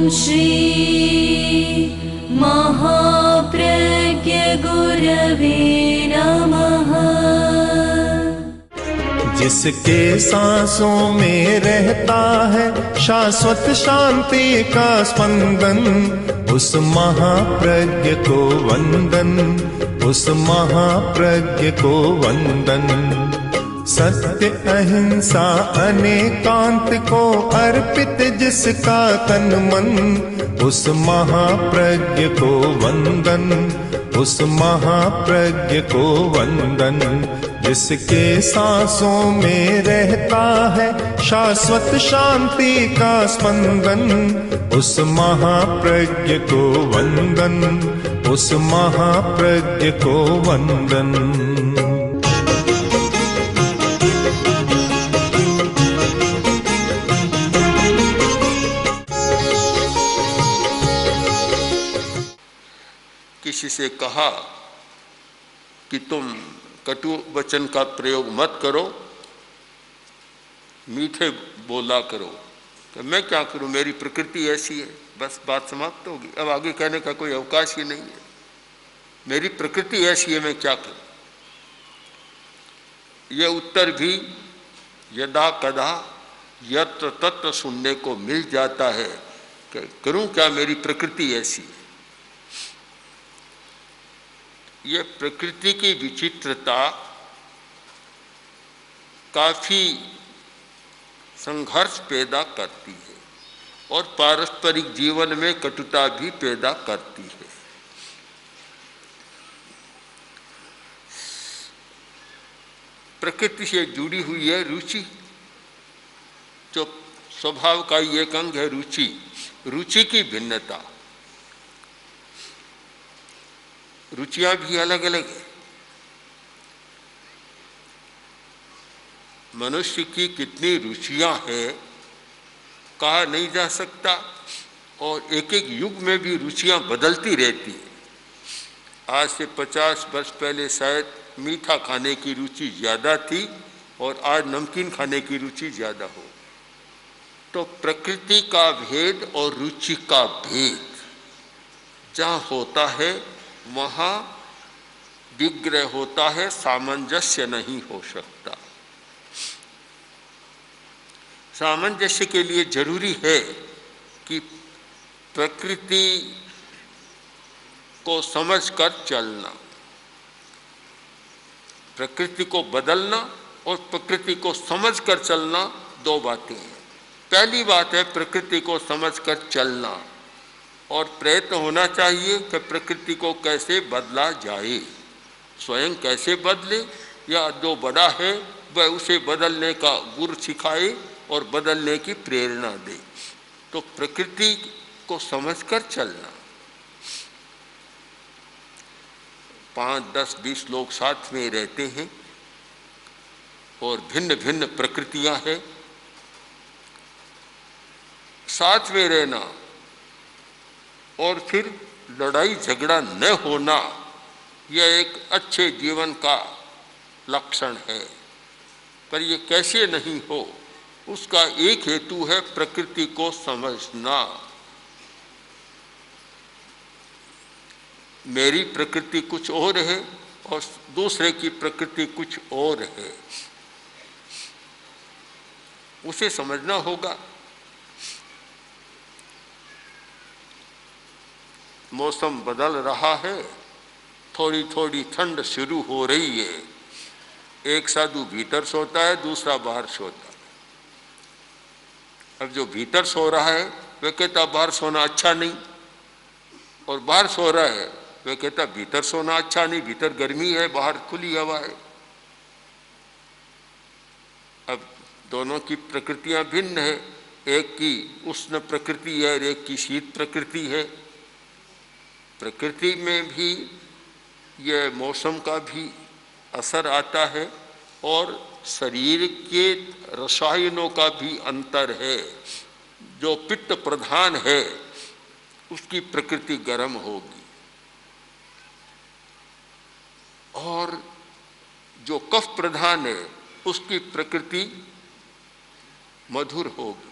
श्री महाप्रज्ञ गुरवे नमः। जिसके सांसों में रहता है शाश्वत शांति का स्पंदन, उस महाप्रज्ञ को वंदन, उस महाप्रज्ञ को वंदन। सत्य अहिंसा अनेकांत को अर्पित जिसका तन मन, उस महाप्रज्ञ को वंदन, उस महाप्रज्ञ को वंदन। जिसके सांसों में रहता है शाश्वत शांति का स्पंदन, उस महाप्रज्ञ को वंदन, उस महाप्रज्ञ को वंदन। किसी से कहा कि तुम कटु वचन का प्रयोग मत करो, मीठे बोला करो, तो मैं क्या करूं, मेरी प्रकृति ऐसी है, बस बात समाप्त होगी। अब आगे कहने का कोई अवकाश ही नहीं है। मेरी प्रकृति ऐसी है, मैं क्या करूं। यह उत्तर भी यदा कदा यत्र तत्र सुनने को मिल जाता है कि करूं क्या, मेरी प्रकृति ऐसी है। ये प्रकृति की विचित्रता काफी संघर्ष पैदा करती है और पारस्परिक जीवन में कटुता भी पैदा करती है। प्रकृति से जुड़ी हुई है रुचि, जो स्वभाव का एक अंग है रुचि, रुचि की भिन्नता। रुचियां भी अलग अलग है। मनुष्य की कितनी रुचियां हैं कहा नहीं जा सकता, और एक एक युग में भी रुचियां बदलती रहती है। आज से 50 वर्ष पहले शायद मीठा खाने की रुचि ज़्यादा थी और आज नमकीन खाने की रुचि ज़्यादा हो। तो प्रकृति का भेद और रुचि का भेद जहाँ होता है वहाँ विग्रह होता है, सामंजस्य नहीं हो सकता। सामंजस्य के लिए जरूरी है कि प्रकृति को समझकर चलना, प्रकृति को बदलना और प्रकृति को समझकर चलना दो बातें हैं। पहली बात है प्रकृति को समझकर चलना, और प्रयत्न होना चाहिए कि प्रकृति को कैसे बदला जाए, स्वयं कैसे बदले, या जो बड़ा है वह उसे बदलने का गुर सिखाए और बदलने की प्रेरणा दे। तो प्रकृति को समझकर चलना। 5, 10, 20 लोग साथ में रहते हैं और भिन्न भिन्न प्रकृतियां हैं। साथ में रहना और फिर लड़ाई झगड़ा न होना, यह एक अच्छे जीवन का लक्षण है। पर यह कैसे नहीं हो, उसका एक हेतु है प्रकृति को समझना। मेरी प्रकृति कुछ और है और दूसरे की प्रकृति कुछ और है, उसे समझना होगा। मौसम बदल रहा है, थोड़ी थोड़ी ठंड शुरू हो रही है। एक साधु भीतर सोता है, दूसरा बाहर सोता है। अब जो भीतर सो रहा है वह कहता बाहर सोना अच्छा नहीं, और बाहर सो रहा है वह कहता भीतर सोना अच्छा नहीं, भीतर गर्मी है, बाहर खुली हवा है। अब दोनों की प्रकृतियां भिन्न है, एक की उष्ण प्रकृति है और एक की शीत प्रकृति है। प्रकृति में भी यह मौसम का भी असर आता है और शरीर के रसायनों का भी अंतर है। जो पित्त प्रधान है उसकी प्रकृति गर्म होगी, और जो कफ प्रधान है उसकी प्रकृति मधुर होगी,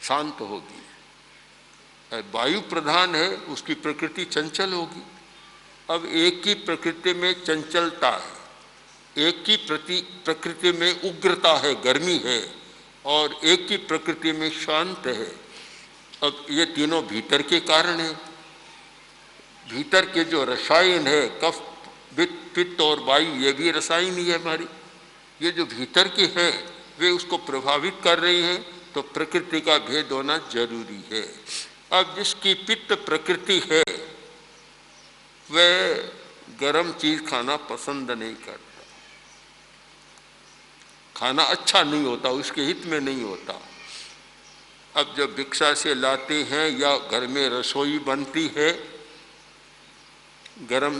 शांत होगी। वायु प्रधान है, उसकी प्रकृति चंचल होगी। अब एक की प्रकृति में चंचलता है, एक की प्रकृति में उग्रता है, गर्मी है, और एक की प्रकृति में शांत है। अब ये तीनों भीतर के कारण है। भीतर के जो रसायन है, कफ, पित्त और वायु, ये भी रसायन ही है हमारी। ये जो भीतर के हैं वे उसको प्रभावित कर रही हैं, तो प्रकृति का भेद होना जरूरी है। अब जिसकी पित्त प्रकृति है वह गर्म चीज खाना पसंद नहीं करता, खाना अच्छा नहीं होता, उसके हित में नहीं होता। अब जब भिक्षा से लाते हैं या घर में रसोई बनती है, गर्म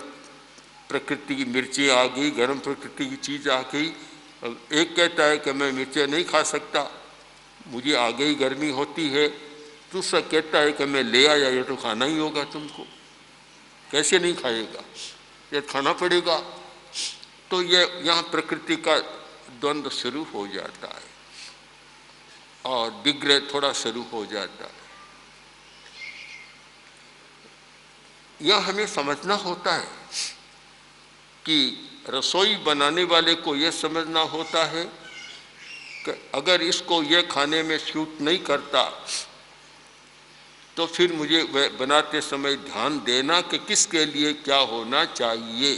प्रकृति की मिर्ची आ गई, गर्म प्रकृति की चीज आ गई। अब एक कहता है कि मैं मिर्चें नहीं खा सकता, मुझे आ गई गर्मी होती है। दूसरा कहता है कि मैं ले आया, ये तो खाना ही होगा तुमको, कैसे नहीं खाएगा, ये खाना पड़ेगा। तो ये यहाँ प्रकृति का द्वंद्व शुरू हो जाता है और विग्रह थोड़ा शुरू हो जाता है। यह हमें समझना होता है कि रसोई बनाने वाले को यह समझना होता है कि अगर इसको यह खाने में सूट नहीं करता तो फिर मुझे वह बनाते समय ध्यान देना कि किसके लिए क्या होना चाहिए।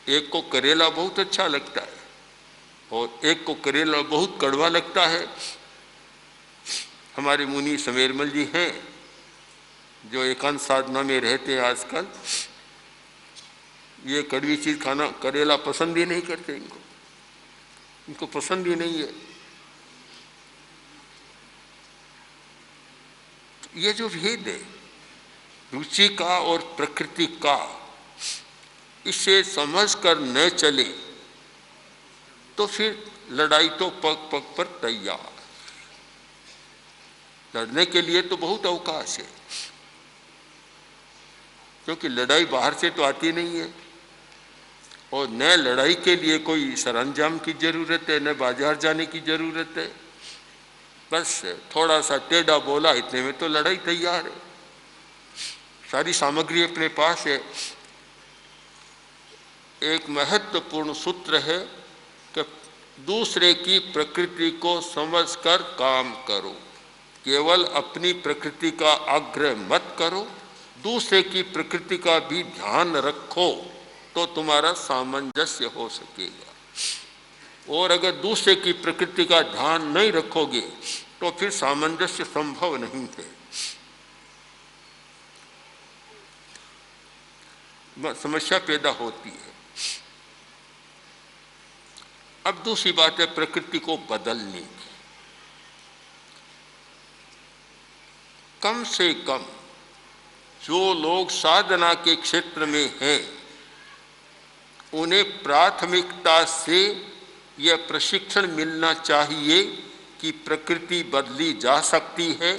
एक को करेला बहुत अच्छा लगता है और एक को करेला बहुत कड़वा लगता है। हमारे मुनि समेरमल जी हैं जो एकांत साधना में रहते हैं आजकल, ये कड़वी चीज खाना, करेला पसंद ही नहीं करते, इनको पसंद ही नहीं है। ये जो भेद है रुचि का और प्रकृति का, इसे समझ कर न चले तो फिर लड़ाई तो पग पग पर तैयार। लड़ने के लिए तो बहुत अवकाश है, क्योंकि लड़ाई बाहर से तो आती नहीं है और न लड़ाई के लिए कोई सरंजाम की जरूरत है, न बाजार जाने की जरूरत है। बस थोड़ा सा टेढ़ा बोला, इतने में तो लड़ाई तैयार है। सारी सामग्री अपने पास है। एक महत्वपूर्ण सूत्र है कि दूसरे की प्रकृति को समझकर काम करो, केवल अपनी प्रकृति का आग्रह मत करो, दूसरे की प्रकृति का भी ध्यान रखो तो तुम्हारा सामंजस्य हो सकेगा। और अगर दूसरे की प्रकृति का ध्यान नहीं रखोगे तो फिर सामंजस्य संभव नहीं है। समस्या पैदा होती है। अब दूसरी बात है प्रकृति को बदलने की। कम से कम जो लोग साधना के क्षेत्र में हैं उन्हें प्राथमिकता से यह प्रशिक्षण मिलना चाहिए कि प्रकृति बदली जा सकती है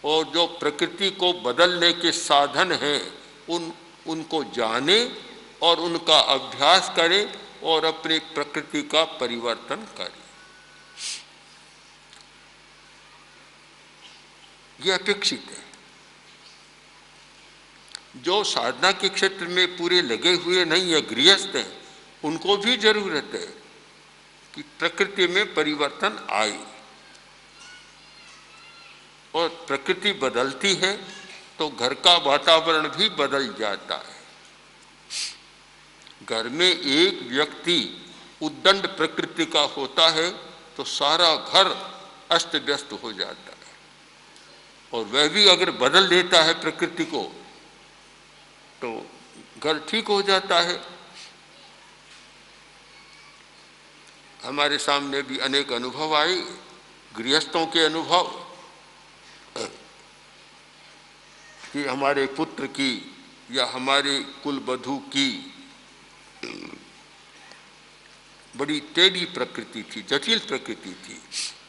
और जो प्रकृति को बदलने के साधन हैं उनको जाने और उनका अभ्यास करें और अपनी प्रकृति का परिवर्तन करें। यह अपेक्षित है। जो साधना के क्षेत्र में पूरे लगे हुए नहीं है, गृहस्थ हैं, उनको भी जरूरत है कि प्रकृति में परिवर्तन आए। और प्रकृति बदलती है तो घर का वातावरण भी बदल जाता है। घर में एक व्यक्ति उद्दंड प्रकृति का होता है तो सारा घर अस्त व्यस्त हो जाता है, और वह भी अगर बदल देता है प्रकृति को तो घर ठीक हो जाता है। हमारे सामने भी अनेक अनुभव आए, गृहस्थों के अनुभव कि हमारे पुत्र की या हमारे कुलवधू की बड़ी टेढ़ी प्रकृति थी, जटिल प्रकृति थी,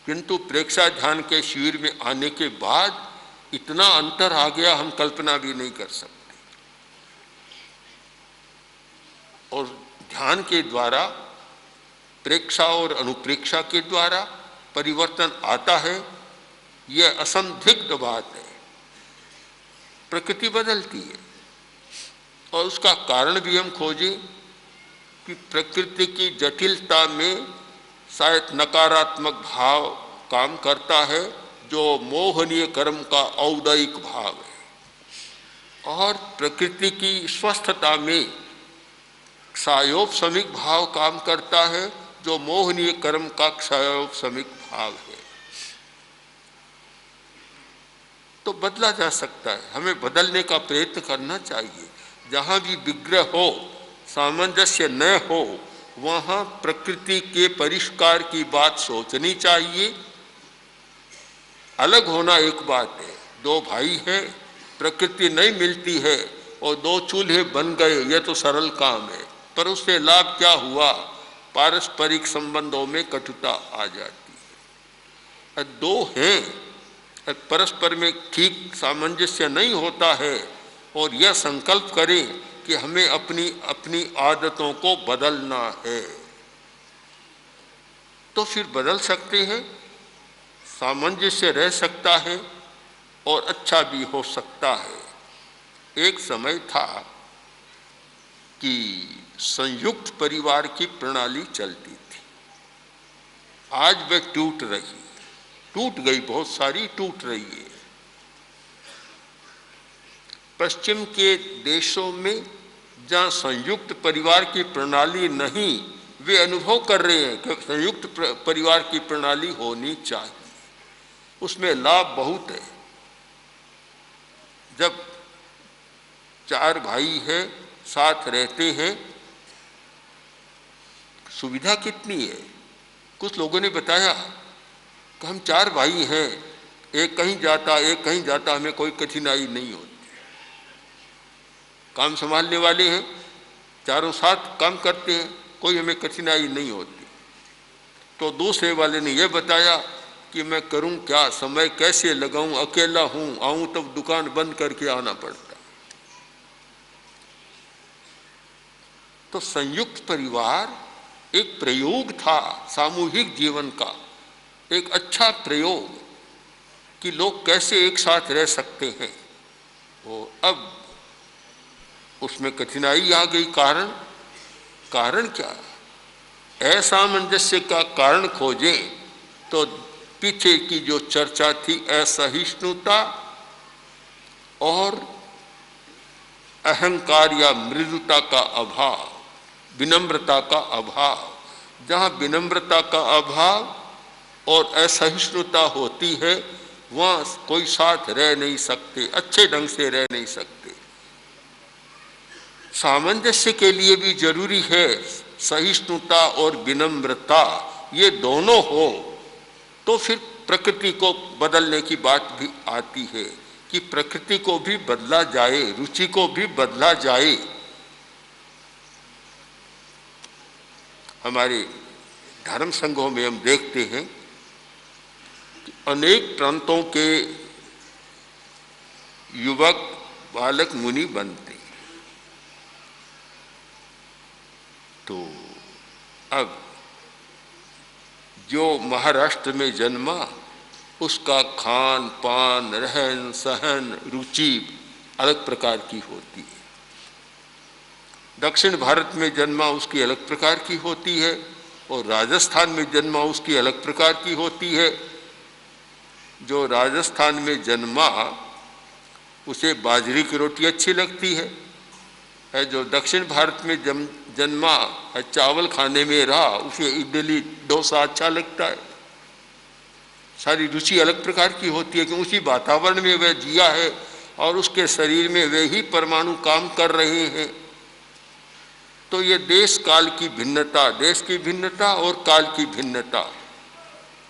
किंतु प्रेक्षा ध्यान के शिविर में आने के बाद इतना अंतर आ गया हम कल्पना भी नहीं कर सकते। और ध्यान के द्वारा, प्रेक्षा और अनुप्रेक्षा के द्वारा परिवर्तन आता है। यह असंदिग्ध बात है। प्रकृति बदलती है और उसका कारण भी हम खोजें कि प्रकृति की जटिलता में शायद नकारात्मक भाव काम करता है, जो मोहनीय कर्म का औदयिक भाव है, और प्रकृति की स्वस्थता में क्षयोपशमिक भाव काम करता है, जो मोहनीय कर्म का क्षयोपशमिक भाव है। तो बदला जा सकता है, हमें बदलने का प्रयत्न करना चाहिए। जहाँ भी विग्रह हो, सामंजस्य न हो, वहाँ प्रकृति के परिष्कार की बात सोचनी चाहिए। अलग होना एक बात है, दो भाई हैं, प्रकृति नहीं मिलती है और दो चूल्हे बन गए, यह तो सरल काम है, पर उससे लाभ क्या हुआ? पारस्परिक संबंधों में कटुता आ जाती है। दो हैं, परस्पर में ठीक सामंजस्य नहीं होता है और यह संकल्प करें कि हमें अपनी आदतों को बदलना है, तो फिर बदल सकते हैं, सामंजस्य रह सकता है और अच्छा भी हो सकता है। एक समय था कि संयुक्त परिवार की प्रणाली चलती थी, आज वह टूट गई, बहुत सारी टूट रही है। पश्चिम के देशों में जहाँ संयुक्त परिवार की प्रणाली नहीं, वे अनुभव कर रहे हैं कि संयुक्त परिवार की प्रणाली होनी चाहिए, उसमें लाभ बहुत है। जब चार भाई हैं, साथ रहते हैं, सुविधा कितनी है। कुछ लोगों ने बताया कि हम चार भाई हैं, एक कहीं जाता, हमें कोई कठिनाई नहीं होती। काम संभालने वाले हैं, चारों साथ काम करते हैं, कोई हमें कठिनाई नहीं होती। तो दूसरे वाले ने यह बताया कि मैं करूं क्या, समय कैसे लगाऊं, अकेला हूं, आऊं तब दुकान बंद करके आना पड़ता। तो संयुक्त परिवार एक प्रयोग था सामूहिक जीवन का, एक अच्छा प्रयोग कि लोग कैसे एक साथ रह सकते हैं। वो अब उसमें कठिनाई आ गई। कारण क्या? असामंजस्य का कारण खोजें तो पीछे की जो चर्चा थी, असहिष्णुता और अहंकार या मृदुता का अभाव, विनम्रता का अभाव। जहाँ विनम्रता का अभाव और असहिष्णुता होती है, वहाँ कोई साथ रह नहीं सकते, अच्छे ढंग से रह नहीं सकते। सामंजस्य के लिए भी जरूरी है सहिष्णुता और विनम्रता, ये दोनों हो तो फिर प्रकृति को बदलने की बात भी आती है कि प्रकृति को भी बदला जाए, रुचि को भी बदला जाए। हमारे धर्म संघों में हम देखते हैं कि अनेक प्रांतों के युवक बालक मुनि बनते। तो अब जो महाराष्ट्र में जन्मा, उसका खान पान, रहन सहन, रुचि अलग प्रकार की होती है। दक्षिण भारत में जन्मा, उसकी अलग प्रकार की होती है, और राजस्थान में जन्मा, उसकी अलग प्रकार की होती है। जो राजस्थान में जन्मा उसे बाजरी की रोटी अच्छी लगती है, जो दक्षिण भारत में जन्मा चावल खाने में रहा, उसे इडली डोसा अच्छा लगता है। सारी रुचि अलग प्रकार की होती है कि उसी वातावरण में वह जिया है और उसके शरीर में वे ही परमाणु काम कर रहे हैं। तो ये देश काल की भिन्नता, देश की भिन्नता और काल की भिन्नता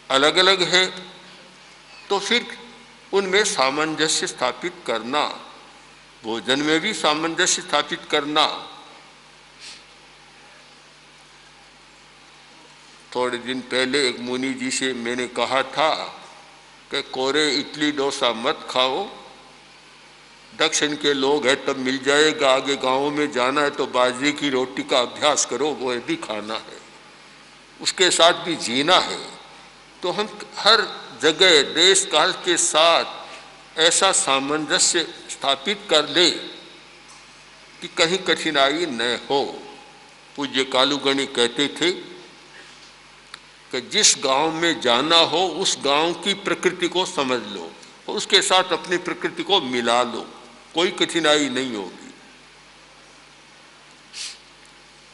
अलग अलग है। तो फिर उनमें सामंजस्य स्थापित करना, भोजन में भी सामंजस्य स्थापित करना। थोड़े दिन पहले एक मुनि जी से मैंने कहा था कि कोरे इडली डोसा मत खाओ, दक्षिण के लोग हैं तब मिल जाएगा, आगे गाँव में जाना है तो बाजरे की रोटी का अभ्यास करो, वो भी खाना है, उसके साथ भी जीना है। तो हम हर जगह देश काल के साथ ऐसा सामंजस्य स्थापित कर ले कि कहीं कठिनाई न हो। पूज्य कालूगणी कहते थे कि जिस गांव में जाना हो उस गांव की प्रकृति को समझ लो और उसके साथ अपनी प्रकृति को मिला लो, कोई कठिनाई नहीं होगी।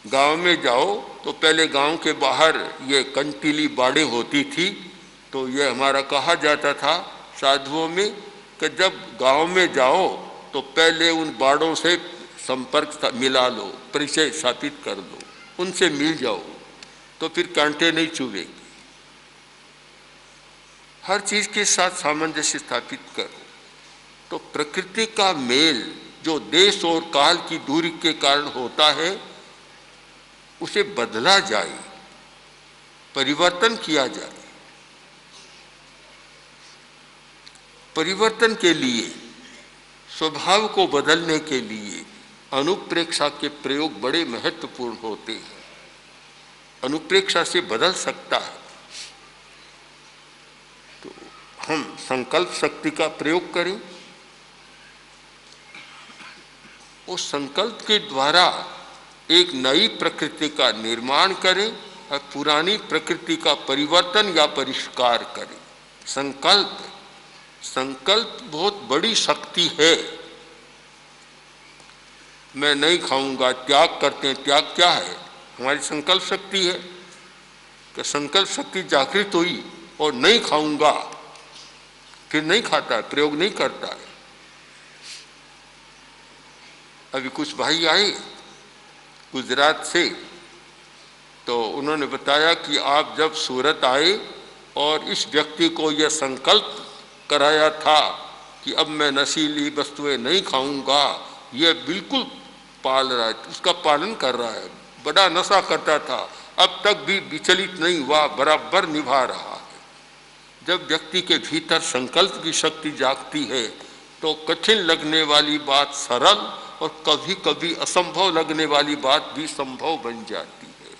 गांव में जाओ तो पहले गांव के बाहर ये कंटीली बाड़ें होती थी, तो ये हमारा कहा जाता था साधुओं में कि जब गांव में जाओ तो पहले उन बाड़ों से संपर्क मिला लो, परिचय स्थापित कर लो, उनसे मिल जाओ तो फिर कांटे नहीं चुभेगी। हर चीज के साथ सामंजस्य स्थापित करो तो प्रकृति का मेल जो देश और काल की दूरी के कारण होता है उसे बदला जाए, परिवर्तन किया जाए। परिवर्तन के लिए, स्वभाव को बदलने के लिए अनुप्रेक्षा के प्रयोग बड़े महत्वपूर्ण होते हैं। अनुप्रेक्षा से बदल सकता है। तो हम संकल्प शक्ति का प्रयोग करें, उस संकल्प के द्वारा एक नई प्रकृति का निर्माण करें और पुरानी प्रकृति का परिवर्तन या परिष्कार करें। संकल्प बहुत बड़ी शक्ति है। मैं नहीं खाऊंगा, त्याग करते हैं। त्याग क्या है? हमारी संकल्प शक्ति है कि संकल्प शक्ति जागृत हुई और नहीं खाऊंगा, फिर नहीं खाता है, प्रयोग नहीं करता है। अभी कुछ भाई आए गुजरात से, तो उन्होंने बताया कि आप जब सूरत आए और इस व्यक्ति को यह संकल्प कराया था कि अब मैं नशीली वस्तुएं नहीं खाऊंगा, यह बिल्कुल पाल रहा है, उसका पालन कर रहा है। बड़ा नशा करता था, अब तक भी विचलित नहीं हुआ, बराबर निभा रहा है। जब व्यक्ति के भीतर संकल्प की शक्ति जागती है तो कठिन लगने वाली बात सरल और कभी कभी असंभव लगने वाली बात भी संभव बन जाती है।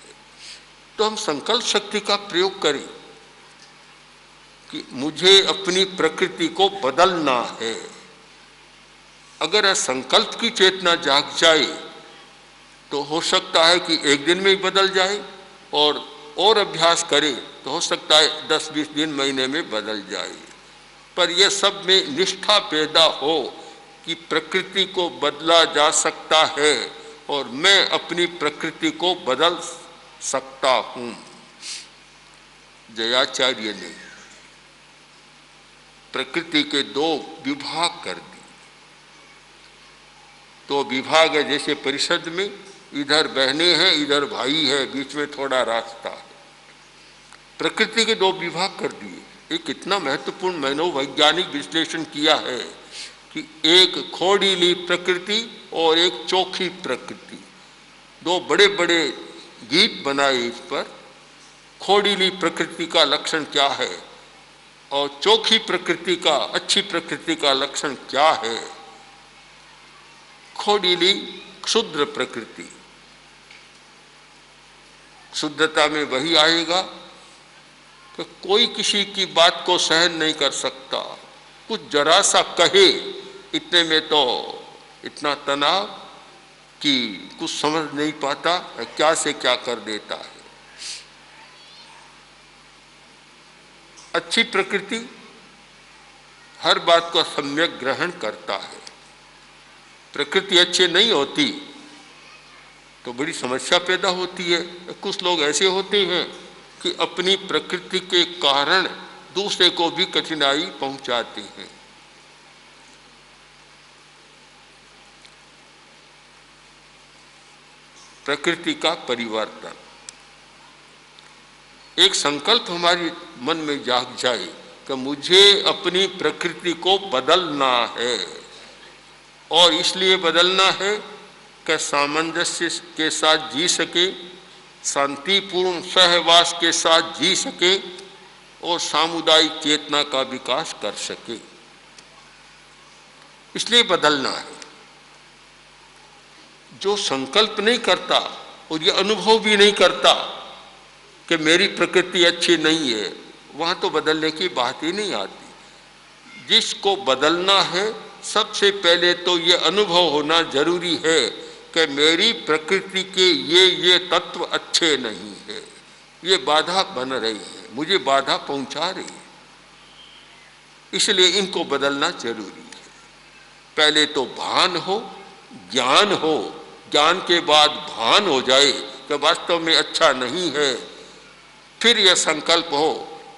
तो हम संकल्प शक्ति का प्रयोग करें कि मुझे अपनी प्रकृति को बदलना है। अगर संकल्प की चेतना जाग जाए तो हो सकता है कि एक दिन में ही बदल जाए, और अभ्यास करे तो हो सकता है 10-20 दिन, महीने में बदल जाए। पर यह सब में निष्ठा पैदा हो कि प्रकृति को बदला जा सकता है और मैं अपनी प्रकृति को बदल सकता हूं। जयाचार्य ने प्रकृति के 2 विभाग कर दिए। 2 विभाग है, जैसे परिषद में इधर बहनें हैं, इधर भाई है, बीच में थोड़ा रास्ता है। प्रकृति के 2 विभाग कर दिए। एक कितना महत्वपूर्ण मनोवैज्ञानिक विश्लेषण किया है कि एक खोड़ीली प्रकृति और एक चोखी प्रकृति। 2 बड़े बड़े गीत बनाए इस पर। खोड़ीली प्रकृति का लक्षण क्या है और चोखी प्रकृति का, अच्छी प्रकृति का लक्षण क्या है। खोड़ीली क्षुद्र प्रकृति, शुद्धता में वही आएगा कि कोई किसी की बात को सहन नहीं कर सकता, कुछ जरा सा कहे इतने में तो इतना तनाव कि कुछ समझ नहीं पाता, क्या से क्या कर देता है। अच्छी प्रकृति हर बात को सम्यक ग्रहण करता है। प्रकृति अच्छी नहीं होती तो बड़ी समस्या पैदा होती है। कुछ लोग ऐसे होते हैं कि अपनी प्रकृति के कारण दूसरे को भी कठिनाई पहुंचाते हैं। प्रकृति का परिवर्तन, एक संकल्प हमारे मन में जाग जाए कि मुझे अपनी प्रकृति को बदलना है, और इसलिए बदलना है कि सामंजस्य के साथ जी सके, शांतिपूर्ण सहवास के साथ जी सके और सामुदायिक चेतना का विकास कर सके। इसलिए बदलना है। जो संकल्प नहीं करता और ये अनुभव भी नहीं करता कि मेरी प्रकृति अच्छी नहीं है, वहाँ तो बदलने की बात ही नहीं आती। जिसको बदलना है सबसे पहले तो ये अनुभव होना जरूरी है कि मेरी प्रकृति के ये तत्व अच्छे नहीं है, ये बाधा बन रही है, मुझे बाधा पहुंचा रही है, इसलिए इनको बदलना जरूरी है। पहले तो भान हो, ज्ञान हो, ज्ञान के बाद भान हो जाए कि वास्तव में अच्छा नहीं है, फिर यह संकल्प हो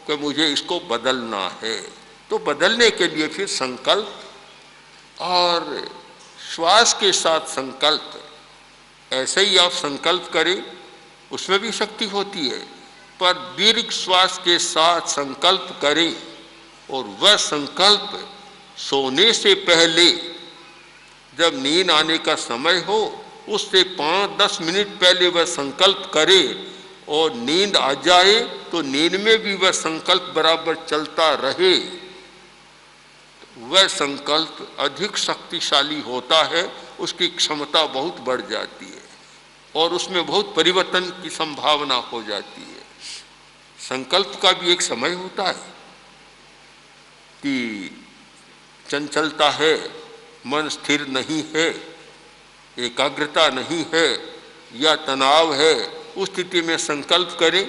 कि मुझे इसको बदलना है। तो बदलने के लिए फिर संकल्प और श्वास के साथ संकल्प, ऐसे ही आप संकल्प करें उसमें भी शक्ति होती है, पर दीर्घ श्वास के साथ संकल्प करें और वह संकल्प सोने से पहले, जब नींद आने का समय हो उससे 5-10 मिनट पहले वह संकल्प करे और नींद आ जाए तो नींद में भी वह संकल्प बराबर चलता रहे, वह संकल्प अधिक शक्तिशाली होता है, उसकी क्षमता बहुत बढ़ जाती है और उसमें बहुत परिवर्तन की संभावना हो जाती है। संकल्प का भी एक समय होता है कि चंचलता है, मन स्थिर नहीं है, एकाग्रता नहीं है या तनाव है, उस स्थिति में संकल्प करें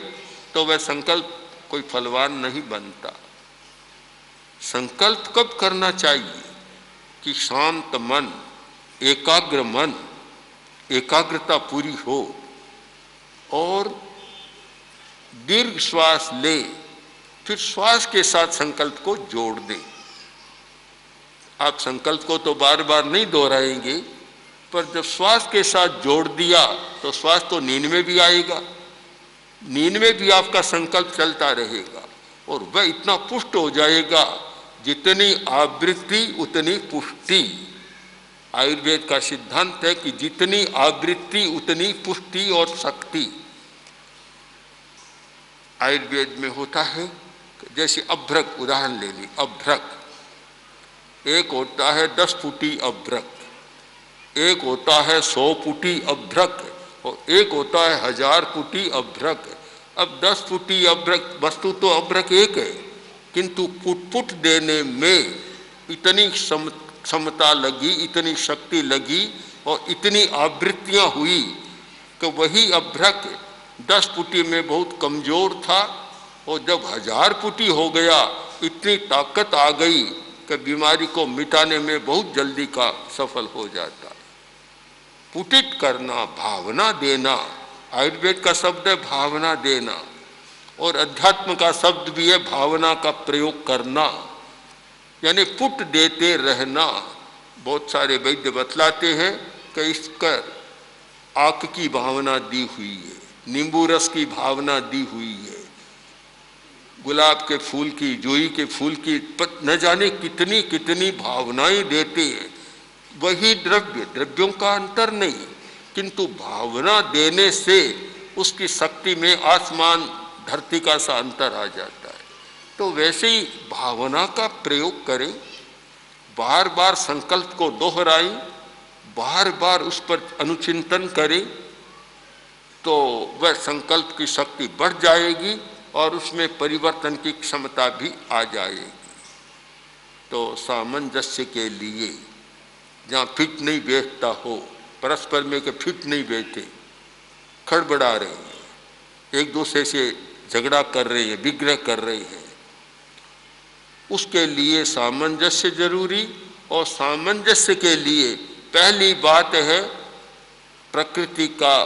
तो वह संकल्प कोई फलवान नहीं बनता। संकल्प कब करना चाहिए कि शांत मन, एकाग्र मन, एकाग्रता पूरी हो और दीर्घ श्वास ले, फिर श्वास के साथ संकल्प को जोड़ दें। आप संकल्प को तो बार बार नहीं दोहराएंगे, पर जब श्वास के साथ जोड़ दिया तो श्वास तो नींद में भी आएगा, नींद में भी आपका संकल्प चलता रहेगा और वह इतना पुष्ट हो जाएगा, जितनी आवृत्ति उतनी पुष्टि। आयुर्वेद का सिद्धांत है कि जितनी आवृत्ति उतनी पुष्टि और शक्ति। आयुर्वेद में होता है, जैसे अभ्रक उदाहरण ले ली, अभ्रक एक होता है 10 फुटी अभ्रक, एक होता है 100 फुटी अभ्रक और एक होता है 1000 फुटी अभ्रक। अब 10 फुटी अभ्रक, वस्तु तो अभ्रक एक है, किंतु फुट देने में इतनी क्षमता लगी, इतनी शक्ति लगी और इतनी आवृत्तियां हुई कि वही अभ्रक 10 फुटी में बहुत कमजोर था और जब 1000 फुटी हो गया इतनी ताकत आ गई कि बीमारी को मिटाने में बहुत जल्दी का सफल हो जाता। पुटित करना, भावना देना, आयुर्वेद का शब्द है भावना देना और अध्यात्म का शब्द भी है भावना का प्रयोग करना, यानी पुट देते रहना। बहुत सारे वैद्य बतलाते हैं कि इसका आक की भावना दी हुई है, नींबू रस की भावना दी हुई है, गुलाब के फूल की, जोई के फूल की, न जाने कितनी कितनी भावनाएं देते हैं। वही द्रव्य, द्रव्यों का अंतर नहीं, किंतु भावना देने से उसकी शक्ति में आसमान धरती का सा अंतर आ जाता है। तो वैसे ही भावना का प्रयोग करें, बार बार संकल्प को दोहराएं, बार बार उस पर अनुचिंतन करें, तो वह संकल्प की शक्ति बढ़ जाएगी और उसमें परिवर्तन की क्षमता भी आ जाएगी। तो सामंजस्य के लिए जहाँ फिट नहीं बैठता हो, परस्पर में के फिट नहीं बैठे, खड़बड़ा रहे हैं, एक दूसरे से झगड़ा कर रहे हैं, विग्रह कर रहे हैं, उसके लिए सामंजस्य जरूरी। और सामंजस्य के लिए पहली बात है प्रकृति का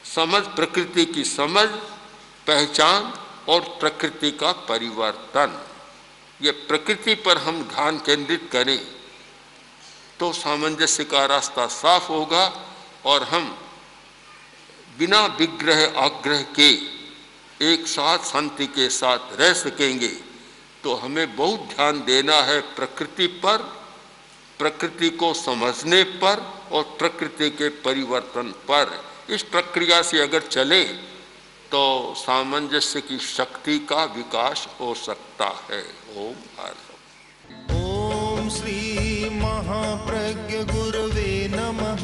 समझ, प्रकृति की समझ, पहचान और प्रकृति का परिवर्तन। ये प्रकृति पर हम ध्यान केंद्रित करें तो सामंजस्य का रास्ता साफ होगा और हम बिना विग्रह आग्रह के एक साथ शांति के साथ रह सकेंगे। तो हमें बहुत ध्यान देना है प्रकृति पर, प्रकृति को समझने पर और प्रकृति के परिवर्तन पर। इस प्रक्रिया से अगर चले तो सामंजस्य की शक्ति का विकास हो सकता है। ओम हर ओम श्री महाप्रज्ञ गुरवे नमः।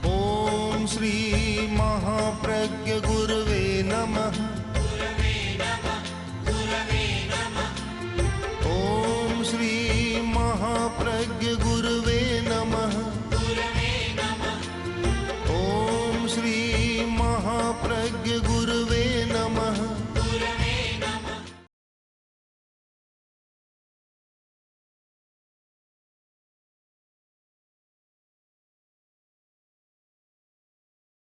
ओम श्री महा महाप्रज्ञ गुरवे नमः। ओम श्री महाप्रज्ञ गुरवे नमः। ओम श्री महाप्रज्ञ गुरवे